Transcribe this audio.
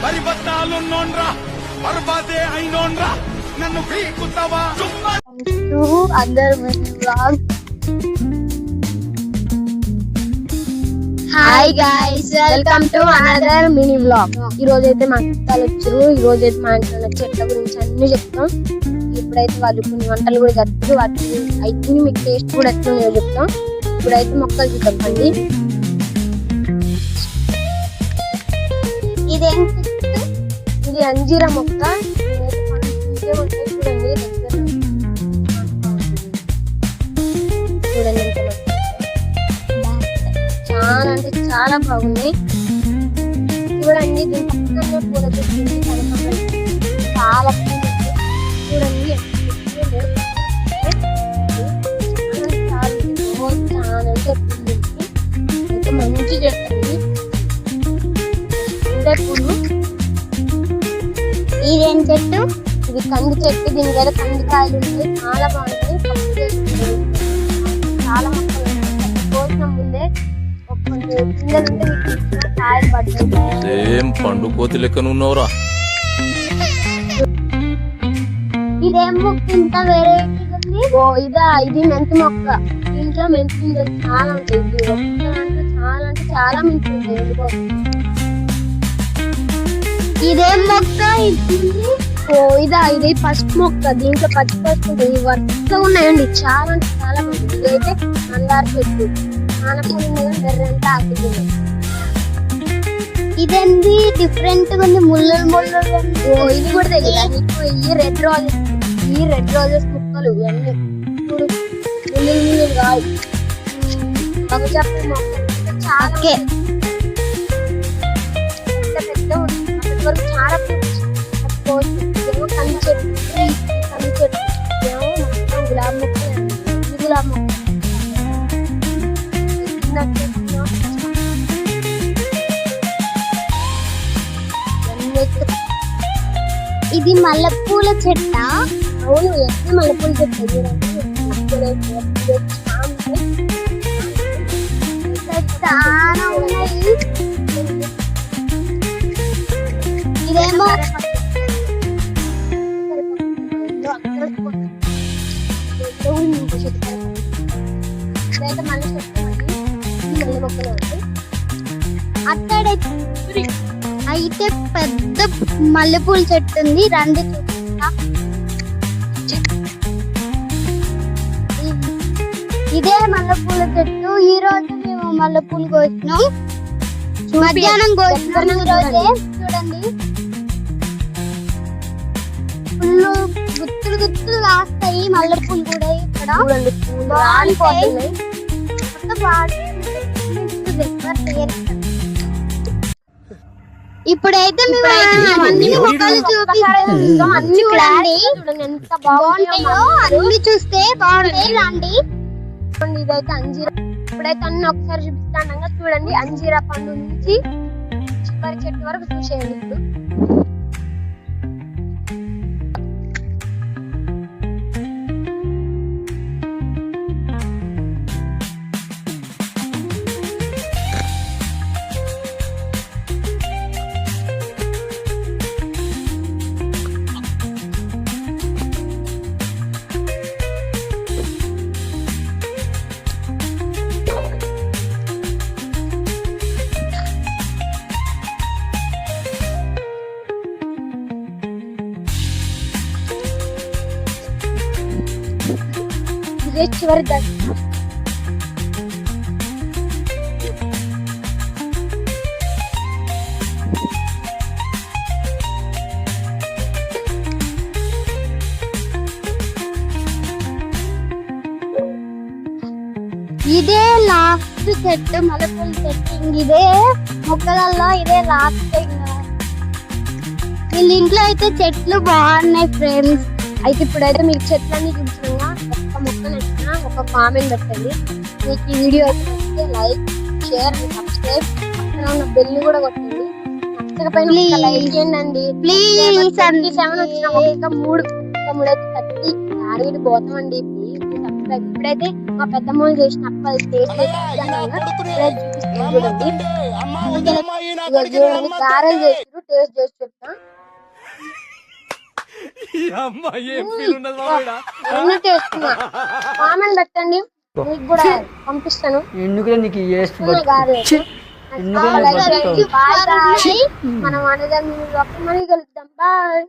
పరిబద్ధాలున్నోన్రా బర్బాదే అయినోన్రా నన్ను పీకుతావా అందరు blog. Hi guys, welcome to another mini blog. ఈ రోజు అయితే మా చుట్టాలు వచ్చారు. ఈ రోజు అయితే మా ఇంట్లో చెట్ల గురించి అన్ని చెప్తాం. ఇప్పుడైతే వాళ్ళు కొన్ని వంటలు కూడా చెప్తారు. వాటి అయితే మీకు టేస్ట్ కూడా ఎట్లా చెప్తాం. ఇప్పుడైతే మొక్కలు చూద్దామండి. ఇది అంజీరా మొక్క. చూడండి చూడండి చాలా అంటే చాలా బాగుంది. చూడండి దీని పక్కనే పూల చెట్టు చాలా చూడండి అయితే మంచి చెట్టు పూలు. ఇదేం చెట్టు? ఇది కంది చెట్టు. దీని మీద కందికాయలు ఉంటాయి. చాలా బాగుంటాయి. చాలా మొక్కలు కోసిన ముందే పిల్లలుంటే కాయలు పడతాయి. పండు కోతి లెక్కన ఉన్నవరా. ఇదేం మొక్క ఇంత వెరైటీ ఉంది. ఇది మెంతి మొక్క. దీంట్లో మెంతి గింజలు చాలా ఉంటాయి. చాలా అంటే చాలా మెంతి ఉంటాయి. ఇదేం మొక్క? ఇది పసుపు మొక్క. దీంట్లో పచ్చి పసుపు ఉంటుంది. వరుసగా ఉన్నాయండి. చాలా అంటే చాలా బాగుంది. ఇదైతే మందార చెట్టు. బెర్రంతా ఆకుతుంది. ఇదేంది డిఫరెంట్ గా ఉంది. ముళ్ళలు ముళ్ళలు. ఇది కూడా తెలియదు. ఈ రెడ్ రోజెస్ మొక్కలు ఇవన్నీ ఇప్పుడు ముళ్ళలు ముళ్ళలు కావు. బగజాప మొక్కలు చాలా పెద్ద వరకు చాలా ఏమో కంది చెట్టు. ఏమో మొత్తం గులాబీ మొక్కలు. గులాబీ మొక్క ఇది మల్లెపూల చెట్ట. అవును, ఎన్ని మల్లెపూల చెట్టు. చాలా ఉన్నాయి. ఇదేమో అక్కడ అయితే పెద్ద మల్లెపూల చెట్టు ఉంది. రండి చూపిస్తా. ఇదే మల్లెపూల చెట్టు. ఈ రోజు మేము మల్లెపూలు కోసినాం. మధ్యాహ్నం కోసినాం. ఈ రోజే చూడండి ఫుల్ గుత్తులు గుత్తులు కాస్తాయి మల్లెపూలు కూడా. ఇక్కడ ఇప్పుడైతే మేము అన్ని మొక్కలు చూపిస్తాం. అన్ని చూడండి ఎంత బాగుంటాయో. అన్ని చూస్తే బాగుంటాయి. రండి. ఇదైతే అంజీరా. ఇప్పుడైతే అన్ని ఒకసారి చూపిస్తాను. చూడండి అంజీరా పండు నుంచి చివరి చెట్టు వరకు చూసేయండి. ఇప్పుడు చివరి ఇదే లాస్ట్ చెట్టు మల్లెపూల చెట్టు. ఇదే మొక్కలలో ఇదే లాస్ట్. వీళ్ళ ఇంట్లో అయితే చెట్లు బాగున్నాయి ఫ్రెండ్స్. అయితే ఇప్పుడైతే మీకు చెట్లన్నీ చూపించినా ఒక్క మొక్క నచ్చినా ఒక కామెంట్ పెట్టండి. మీకు ఈ వీడియో అయితే లైక్, షేర్, సబ్స్క్రైబ్, పక్కన ఉన్న బెల్ కూడా కొట్టండి. నచ్చకపోయినా లైక్ చేయండి ప్లీజ్. 77 వచ్చిన ఒక మూడు అయితే 30 టార్గెట్ పోతామండి. Please subscribe. ఇప్పుడైతే మా పెద్దమ్మలు చేసిన అప్పలు చూపిస్తాను. చూడండి గారెలు చేసి టేస్ట్ చేసి చెప్తా. అన్ని టేస్తున్నా. మామూలు పెట్టండి, మీకు కూడా పంపిస్తాను. ఎందుకులే నీకు ఈ వేస్ట్ మనం అనేది మనీ కలుద్దాం. బాయ్.